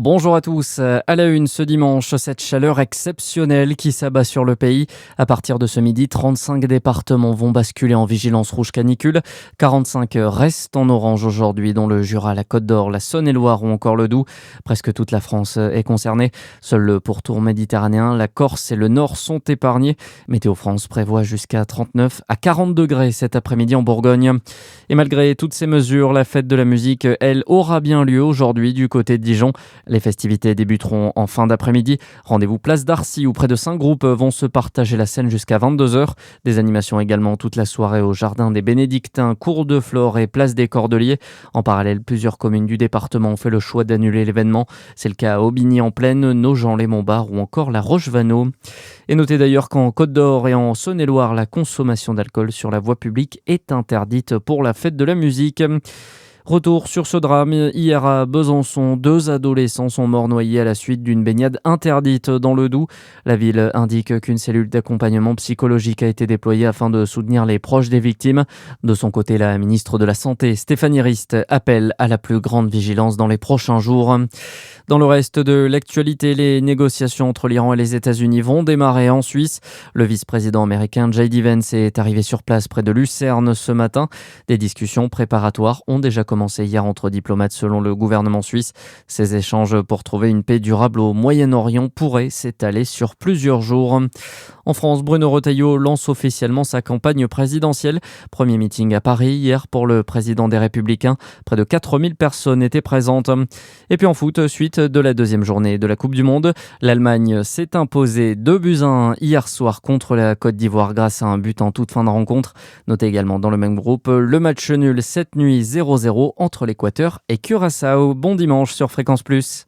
Bonjour à tous. À la une ce dimanche, cette chaleur exceptionnelle qui s'abat sur le pays. À partir de ce midi, 35 départements vont basculer en vigilance rouge canicule. 45 restent en orange aujourd'hui, dont le Jura, la Côte d'Or, la Saône-et-Loire ou encore le Doubs. Presque toute la France est concernée. Seul le pourtour méditerranéen, la Corse et le Nord sont épargnés. Météo France prévoit jusqu'à 39 à 40 degrés cet après-midi en Bourgogne. Et malgré toutes ces mesures, la fête de la musique, elle, aura bien lieu aujourd'hui du côté de Dijon. Les festivités débuteront en fin d'après-midi. Rendez-vous place d'Arcy où près de 5 groupes vont se partager la scène jusqu'à 22h. Des animations également toute la soirée au Jardin des Bénédictins, Cours de Flore et Place des Cordeliers. En parallèle, plusieurs communes du département ont fait le choix d'annuler l'événement. C'est le cas à Aubigny-en-Plaine, Nogent-les-Montbard ou encore la Roche-Vanneau. Et notez d'ailleurs qu'en Côte d'Or et en Saône-et-Loire, la consommation d'alcool sur la voie publique est interdite pour la fête de la musique. Retour sur ce drame. Hier à Besançon, 2 adolescents sont morts noyés à la suite d'une baignade interdite dans le Doubs. La ville indique qu'une cellule d'accompagnement psychologique a été déployée afin de soutenir les proches des victimes. De son côté, la ministre de la Santé, Stéphanie Rist, appelle à la plus grande vigilance dans les prochains jours. Dans le reste de l'actualité, les négociations entre l'Iran et les États-Unis vont démarrer en Suisse. Le vice-président américain J.D. Vance est arrivé sur place près de Lucerne ce matin. Des discussions préparatoires ont déjà commencé hier entre diplomates selon le gouvernement suisse. Ces échanges pour trouver une paix durable au Moyen-Orient pourraient s'étaler sur plusieurs jours. En France, Bruno Retailleau lance officiellement sa campagne présidentielle. Premier meeting à Paris hier pour le président des Républicains. Près de 4000 personnes étaient présentes. Et puis en foot, suite de la deuxième journée de la Coupe du Monde, l'Allemagne s'est imposée 2-1 hier soir contre la Côte d'Ivoire grâce à un but en toute fin de rencontre. Notez également dans le même groupe le match nul cette nuit 0-0 entre l'Équateur et Curaçao. Bon dimanche sur Fréquence Plus.